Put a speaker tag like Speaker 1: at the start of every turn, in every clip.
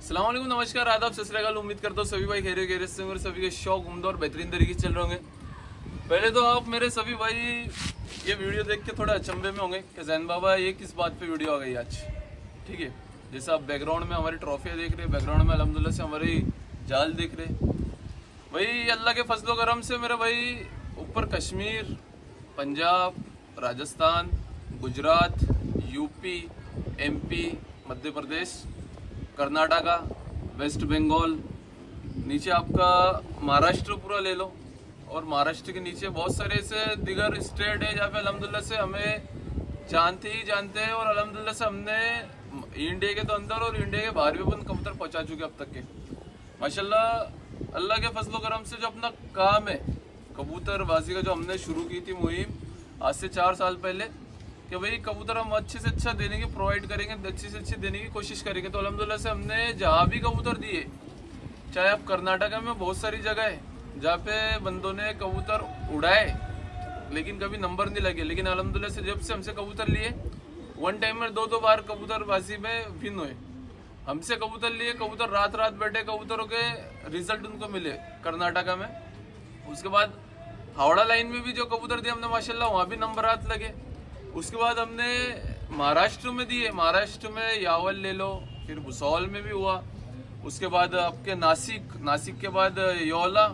Speaker 1: अस्सलाम वालेकुम, नमस्कार, आदाब, सत श्री अकाल। उम्मीद करता हूँ सभी भाई खैरियत से होंगे, सभी के शौक उम्दा और बेहतरीन तरीके से चल रहे होंगे। पहले तो आप मेरे सभी भाई ये वीडियो देख के थोड़ा अचंभे में होंगे कि जैन बाबा ये किस बात पे वीडियो आ गई आज। ठीक है, जैसे आप बैकग्राउंड में हमारी ट्रॉफियाँ देख रहे हैं, बैकग्राउंड में अल्हम्दुलिल्लाह से हमारी जाल दिख रहे। भाई अल्लाह के फजलो करम से मेरे भाई ऊपर Kashmir, Punjab, Rajasthan, Gujarat, UP, MP, Madhya Pradesh, Karnataka, waste Bengal, नीचे आपका महाराष्ट्र पूरा ले लो, और महाराष्ट्र के नीचे बहुत सारे ऐसे दिगर स्टेट है जहाँ पे अल्हम्दुलिल्लाह से हमें जानते हैं, और अल्हम्दुलिल्लाह से हमने इंडिया के तो अंदर और इंडिया के बाहर भी अपन कबूतर पहुँचा चुके अब तक के। माशाल्लाह अल्लाह के फजलो करम से जो अपना काम है कबूतरबाजी का, जो हमने शुरू की थी मुहिम आज से 4 साल पहले कि भाई कबूतर हम अच्छे से अच्छा देने की प्रोवाइड करेंगे, अच्छे से अच्छे देने की कोशिश करेंगे। तो अल्हम्दुलिल्लाह से हमने जहाँ भी कबूतर दिए, चाहे आप कर्नाटका में बहुत सारी जगह है जहाँ पे बंदों ने कबूतर उड़ाए लेकिन कभी नंबर नहीं लगे, लेकिन अल्हम्दुलिल्लाह से जब से हमसे कबूतर लिए वन टाइम में 2-2 बार कबूतरबाजी में विन हुए। हमसे कबूतर लिए, कबूतर रात बैठे, कबूतरों के रिजल्ट उनको मिले कर्नाटका में। उसके बाद हावड़ा लाइन में भी जो कबूतर दिए हमने माशाल्लाह वहाँ भी नंबरात लगे। उसके बाद हमने महाराष्ट्र में दिए, महाराष्ट्र में यावल ले लो, फिर भुसौल में भी हुआ। उसके बाद आपके नासिक के बाद योला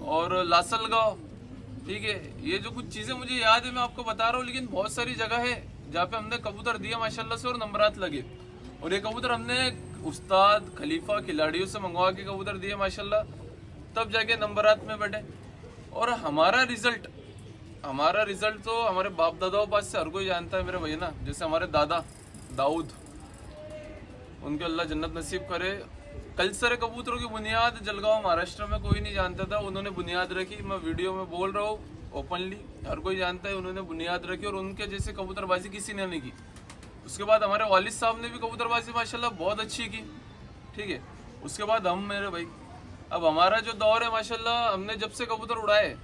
Speaker 1: और लासलगांव। ठीक है, ये जो कुछ चीज़ें मुझे याद है मैं आपको बता रहा हूँ, लेकिन बहुत सारी जगह है जहाँ पे हमने कबूतर दिए माशाल्लाह से और नंबरात लगे। और ये कबूतर हमने उस्ताद खलीफा खिलाड़ियों से मंगवा के कबूतर दिए माशाल्लाह, तब जाके नंबरात में बैठे। और हमारा रिजल्ट तो हमारे बाप दादाओं पास से हर कोई जानता है मेरे भैया ना। जैसे हमारे दादा दाऊद, उनके अल्लाह जन्नत नसीब करे, कल्चर कबूतरों की बुनियाद जलगांव महाराष्ट्र में कोई नहीं जानता था, उन्होंने बुनियाद रखी। मैं वीडियो में बोल रहा हूँ ओपनली, हर कोई जानता है उन्होंने बुनियाद रखी, और उनके जैसे कबूतरबाजी किसी ने नहीं की। उसके बाद हमारे वालिद साहब ने भी कबूतरबाजी माशाल्लाह बहुत अच्छी की। ठीक है, उसके बाद हम मेरे भाई, अब हमारा जो दौर है माशाल्लाह, हमने जब से कबूतर उड़ाए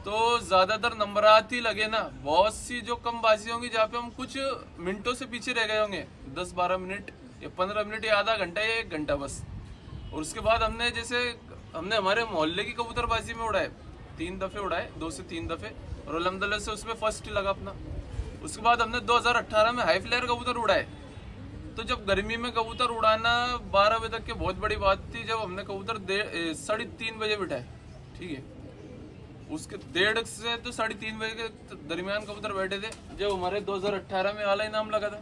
Speaker 1: तो ज़्यादातर नंबरात ही लगे ना। बहुत सी जो कम बाजी होंगी जहाँ पे हम कुछ मिनटों से पीछे रह गए होंगे, 10-12 मिनट या 15 मिनट या आधा घंटा या 1 घंटा बस। और उसके बाद हमने हमारे मोहल्ले की कबूतरबाजी में उड़ाए, 3 दफ़े उड़ाए, 2 से 3 दफ़े, और अल्हम्दुलिल्लाह से उसमें फर्स्ट लगा अपना। उसके बाद हमने 2018 में हाई फ्लेयर कबूतर उड़ाए। तो जब गर्मी में कबूतर उड़ाना 12 बजे तक की बहुत बड़ी बात थी, जब हमने कबूतर 3:30 बजे बिठाए। ठीक है, उसके 1:30 से तो 3:30 बजे के दरमियान कबूतर बैठे थे, जब हमारे 2018 में वाला इनाम लगा था।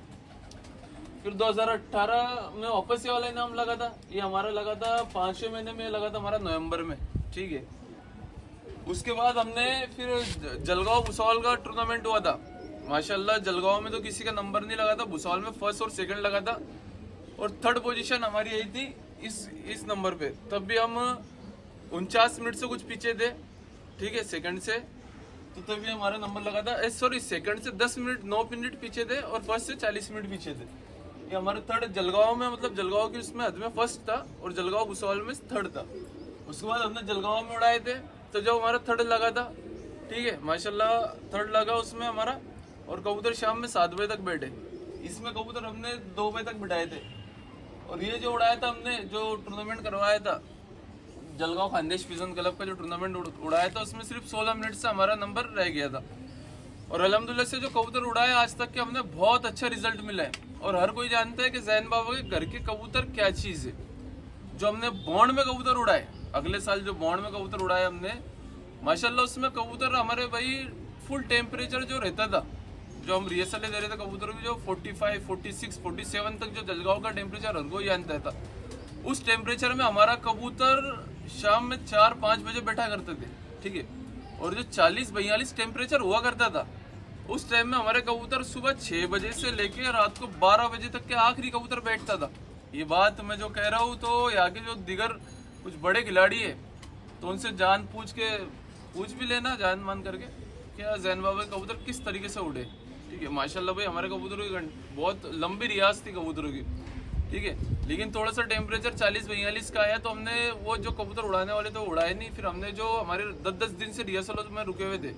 Speaker 1: फिर 2018 में वापस ये वाला इनाम लगा था, ये हमारा लगा था 5वें महीने में, लगा था हमारा नवंबर में। ठीक है, उसके बाद हमने फिर जलगांव भुसौल का टूर्नामेंट हुआ था माशाल्लाह। जलगांव में तो किसी का नंबर नहीं लगा था, भुसौल में फर्स्ट और सेकंड लगा था, और 3rd पोजीशन हमारी यही थी इस नंबर पे। तब भी हम 49 मिनट से कुछ पीछे थे। ठीक है, सेकंड से, तो तभी हमारा नंबर लगा था। सॉरी, सेकंड से 10 मिनट 9 मिनट पीछे थे, और फर्स्ट से 40 मिनट पीछे थे। ये हमारे 3rd जलगांव में, मतलब जलगांव की उसमें हद में फर्स्ट था, और जलगांव भुसौल में 3rd था। उसके बाद हमने जलगांव में उड़ाए थे, तो जब हमारा 3rd लगा था, ठीक है माशाल्लाह 3rd लगा उसमें हमारा, और कबूतर शाम में 7 बजे तक बैठे। इसमें कबूतर हमने 2 बजे तक बिठाए थे। और ये जो उड़ाया था हमने, जो टूर्नामेंट करवाया था जलगांव खानदेश पिजन क्लब का, जो टूर्नामेंट उड़ाया था, उसमें सिर्फ 16 मिनट से हमारा नंबर रह गया था। और अल्हम्दुलिल्लाह से जो कबूतर उड़ाए आज तक के, हमने बहुत अच्छा रिजल्ट मिला है। और हर कोई जानता है कि जैन बाबा के घर के कबूतर क्या चीज़ है। जो हमने बॉन्ड में कबूतर उड़ाए, अगले साल जो बॉन्ड में कबूतर उड़ाए हमने माशाल्लाह, उसमें कबूतर हमारे भाई फुल टेम्परेचर जो रहता था, जो हम रिहर्सलें दे रहे थे कबूतरों की, जो 45, 46, 47 तक जो जलगांव का टेम्परेचर हर कोई जानता था, उस टेम्परेचर में हमारा कबूतर शाम में 4-5 बजे बैठा करते थे। ठीक है, और जो 40-42 टेम्परेचर हुआ करता था, उस टाइम में हमारे कबूतर सुबह 6 बजे से लेके रात को 12 बजे तक के आखिरी कबूतर बैठता था। ये बात मैं जो कह रहा हूँ, तो यहाँ के जो दिगर कुछ बड़े खिलाड़ी है, तो उनसे पूछ भी लेना, जान मान करके, क्या जैन बाबा के कबूतर किस तरीके से उड़े। ठीक है, माशाल्लाह भाई हमारे कबूतरों की बहुत लंबी रियाज थी कबूतरों की। ठीक है, लेकिन थोड़ा सा टेम्परेचर 40-42 का आया, तो हमने वो जो कबूतर उड़ाने वाले तो उड़ाए नहीं। फिर हमने जो हमारे 10-10 दिन से रिहर्सल में रुके हुए थे,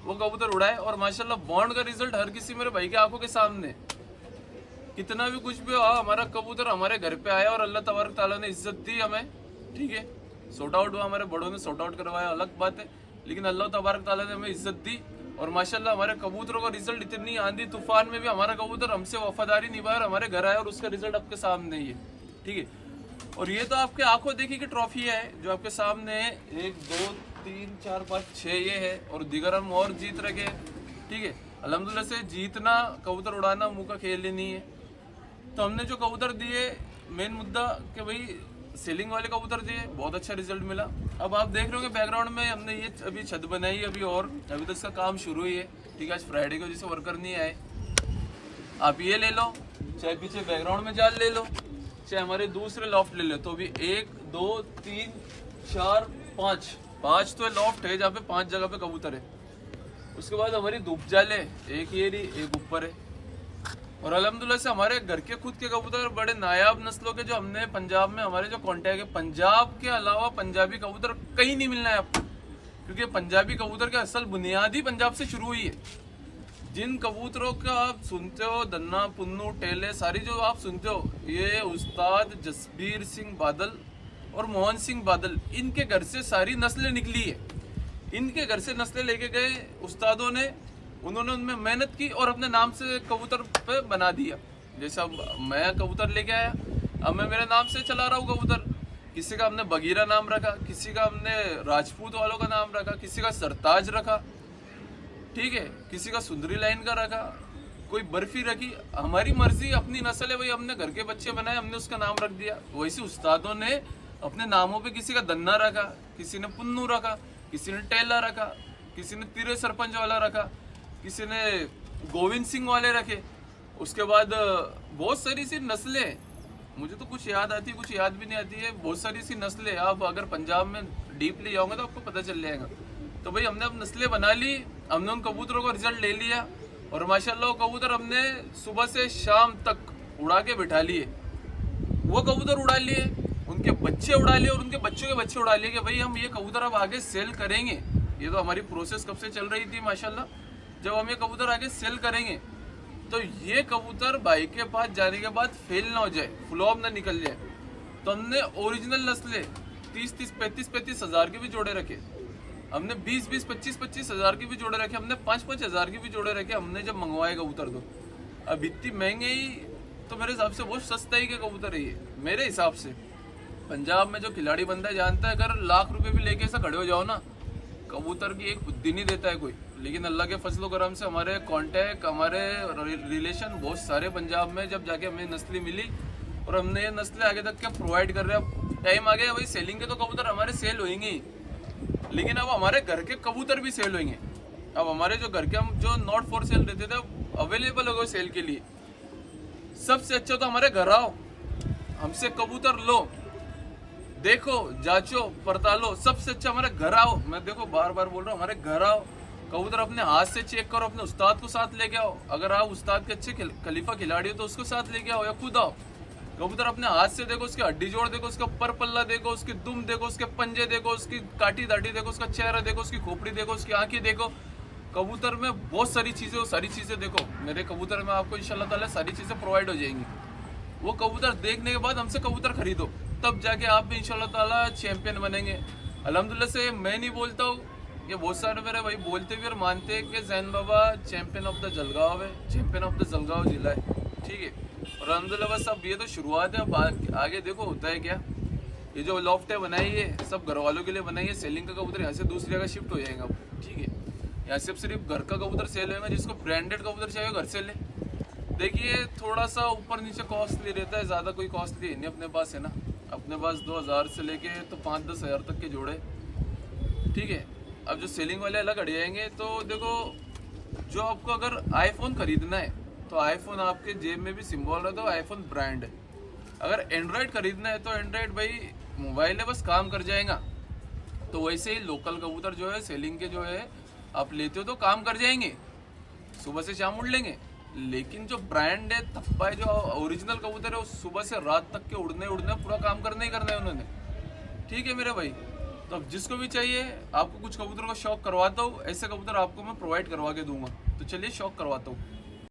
Speaker 1: वो कबूतर उड़ाए, और माशाल्लाह बॉन्ड का रिजल्ट हर किसी मेरे भाई के आंखों के सामने। कितना भी कुछ भी हो, हमारा कबूतर हमारे घर पे आया और अल्लाह तबारक ताला ने इज्जत दी हमें, ठीक है। सॉर्ट आउट हुआ, हमारे बड़ों ने सॉर्ट आउट करवाया, अलग बात है, लेकिन अल्लाह तबारक ताला ने हमें इज्जत दी। और माशाल्लाह हमारे कबूतरों का रिजल्ट, इतनी आंधी तूफान में भी हमारा कबूतर हमसे वफादारी निभाया और हमारे घर आया, और उसका रिजल्ट आपके सामने ही है, ठीक है। और ये तो आपके आंखों देखी की ट्रॉफी है जो आपके सामने है, 1 2 3 4 5 6 ये है, और दिगर हम और जीत रखे, ठीक है। अल्हम्दुलिल्लाह से जीतना, कबूतर उड़ाना मुंह का खेल ही नहीं है। तो हमने जो कबूतर दिए, मेन मुद्दा कि भाई सेलिंग वाले कबूतर दिए, बहुत अच्छा रिजल्ट मिला। अब आप देख रहे हो कि बैकग्राउंड में हमने ये अभी छत बनाई है, अभी तो इसका काम शुरू ही है, ठीक है। आज फ्राइडे की वजह से वर्कर नहीं आए। आप ये ले लो, चाहे पीछे बैकग्राउंड में जाल ले लो, चाहे हमारे दूसरे लॉफ्ट ले लो, तो अभी 1 2 3 4 5 तो लॉफ्ट है जहाँ पे 5 जगह पे कबूतर है। उसके बाद हमारी धूप जाल है, एक ये रही, एक ऊपर है। और अल्हम्दुलिल्लाह से हमारे घर के खुद के कबूतर बड़े नायाब नस्लों के जो हमने पंजाब में, हमारे जो कांटेक्ट है, पंजाब के अलावा पंजाबी कबूतर कहीं नहीं मिलना है आपको, क्योंकि पंजाबी कबूतर की असल बुनियाद ही पंजाब से शुरू हुई है। जिन कबूतरों का आप सुनते हो, दन्ना, पुन्नू, टेले, सारी जो आप सुनते हो, ये उस्ताद जसबीर सिंह बादल और मोहन सिंह बादल, इनके घर से सारी नस्लें निकली है। इनके घर से नस्लें लेके गए उस्तादों ने, उन्होंने उनमें मेहनत की और अपने नाम से कबूतर पे बना दिया। जैसे अब मैं कबूतर लेके आया, अब मैं मेरे नाम से चला रहा हूँ कबूतर। किसी का हमने बगीरा नाम रखा, किसी का हमने राजपूत वालों का नाम रखा, किसी का सरताज रखा, ठीक है, किसी का सुंदरी लाइन का रखा, कोई बर्फी रखी। हमारी मर्जी, अपनी नस्ल है भाई, हमने घर के बच्चे बनाए, हमने उसका नाम रख दिया। वैसे उस्तादों ने अपने नामों पे किसी का दन्ना रखा, किसी ने पुन्नू रखा, किसी ने टेला रखा, किसी ने तिरे सरपंच वाला रखा, किसी ने गोविंद सिंह वाले रखे। उसके बाद बहुत सारी सी नस्लें, मुझे तो कुछ याद आती है, कुछ याद भी नहीं आती है। बहुत सारी सी नस्लें, आप अगर पंजाब में डीपली जाओगे तो आपको पता चल जाएगा। तो भाई हमने अब नस्लें बना ली, हमने उन कबूतरों का रिजल्ट ले लिया, और माशाल्लाह कबूतर हमने सुबह से शाम तक उड़ा के बिठा लिए। वो कबूतर उड़ा लिए, उनके बच्चे उड़ा लिए, और उनके बच्चों के बच्चे उड़ा लिए कि भाई हम ये कबूतर अब आगे सेल करेंगे। ये तो हमारी प्रोसेस कब से चल रही थी माशाल्लाह। जब हम ये कबूतर आगे सेल करेंगे तो ये कबूतर भाई के पास जाने के बाद फेल ना हो जाए, फ्लॉप ना निकल जाए। तो हमने ओरिजिनल नस्लें 30-30, 35-35 हज़ार के भी जोड़े रखे, हमने 20-20, 25-25 हज़ार के भी जोड़े रखे, हमने 5-5 हज़ार के भी जोड़े रखे। हमने जब मंगवाए कबूतर तो अब इतनी महंगे ही, तो मेरे हिसाब से बहुत सस्ता ही के कबूतर है ये। मेरे हिसाब से पंजाब में जो खिलाड़ी बंदा है जानता है, अगर लाख रुपए भी लेके ऐसा खड़े हो जाओ ना, कबूतर की एक बुद्धि नहीं देता है कोई। लेकिन अल्लाह के फजल करम से हमारे कांटेक्ट, हमारे रिलेशन बहुत सारे पंजाब में, जब जाके हमें नस्लें मिली और हमने ये नस्लें आगे तक क्या प्रोवाइड कर रहे हैं। टाइम आ गया भाई, सेलिंग के तो कबूतर हमारे सेल होंगे ही, लेकिन अब हमारे घर के कबूतर भी सेल होंगे। अब हमारे जो घर के, हम जो नॉट फॉर सेल रहते थे, अवेलेबल हो गए सेल के लिए। सबसे अच्छा तो हमारे घर आओ, हमसे कबूतर लो, देखो, जांचो, पड़तालो। सबसे अच्छा हमारे घर आओ, मैं देखो बार बार बोल रहा हूँ, हमारे घर आओ, कबूतर अपने हाथ से चेक करो, अपने उस्ताद को साथ लेके आओ। अगर आप उस्ताद के अच्छे खलीफा खिलाड़ी हो तो उसको साथ लेके आओ, या खुद आओ। कबूतर अपने हाथ से देखो, उसके हड्डी जोड़ देखो, उसका पर पल्ला देखो, उसकी दुम देखो, उसके पंजे देखो, उसकी काटी दाढ़ी देखो, उसका चेहरा देखो, उसकी खोपड़ी देखो, उसकी आंखें देखो। कबूतर में बहुत सारी चीजें, वो सारी चीजें देखो। मेरे कबूतर में आपको इंशाल्लाह ताला सारी चीजें प्रोवाइड हो जाएंगी। वो कबूतर देखने के बाद हमसे कबूतर खरीदो, तब जाके आप भी इंशाल्लाह ताला चैंपियन बनेंगे। अल्हम्दुलिल्लाह से मैं नहीं बोलता हूँ, ये बहुत सारे मेरे भाई बोलते भी और मानते हैं कि जैन बाबा चैंपियन ऑफ द जलगांव है, चैंपियन ऑफ द जलगांव जिला है, ठीक है। और अल्हम्दुलिल्लाह बस अब ये तो शुरुआत है, अब आगे देखो होता है क्या। ये जो लॉफ्ट है बनाई है सब घर वालों के लिए बनाई है। सेलिंग का कबूतर यहाँ से दूसरी जगह शिफ्ट हो जाएगा, ठीक है। यहाँ से सिर्फ घर का कबूतर सेल होगा, जिसको ब्रांडेड कबूतर चाहिए घर से ले। देखिए थोड़ा सा ऊपर नीचे कॉस्टली रहता है, ज़्यादा कोई कॉस्टली नहीं अपने पास, है ना। अपने पास 2000 से लेके तो 5-10 हज़ार तक के जोड़े, ठीक है। अब जो सेलिंग वाले अलग हट जाएंगे। तो देखो, जो आपको अगर आईफोन खरीदना है तो आईफोन आपके जेब में भी सिंबल रहता है, आईफोन ब्रांड है। अगर एंड्रॉयड खरीदना है तो एंड्रॉयड भाई मोबाइल है, बस काम कर जाएगा। तो वैसे ही लोकल कबूतर जो है सेलिंग के जो है आप लेते हो तो काम कर जाएंगे, सुबह से शाम उड़ लेंगे। लेकिन जो ब्रांड है, थप्पा है, जो ओरिजिनल कबूतर है, वो सुबह से रात तक के उड़ने पूरा काम करना ही करना है उन्होंने, ठीक है मेरे भाई। तो अब जिसको भी चाहिए, आपको कुछ कबूतरों का शौक करवाता हूँ, ऐसे कबूतर आपको मैं प्रोवाइड करवा के दूंगा। तो चलिए शौक करवाता हूँ।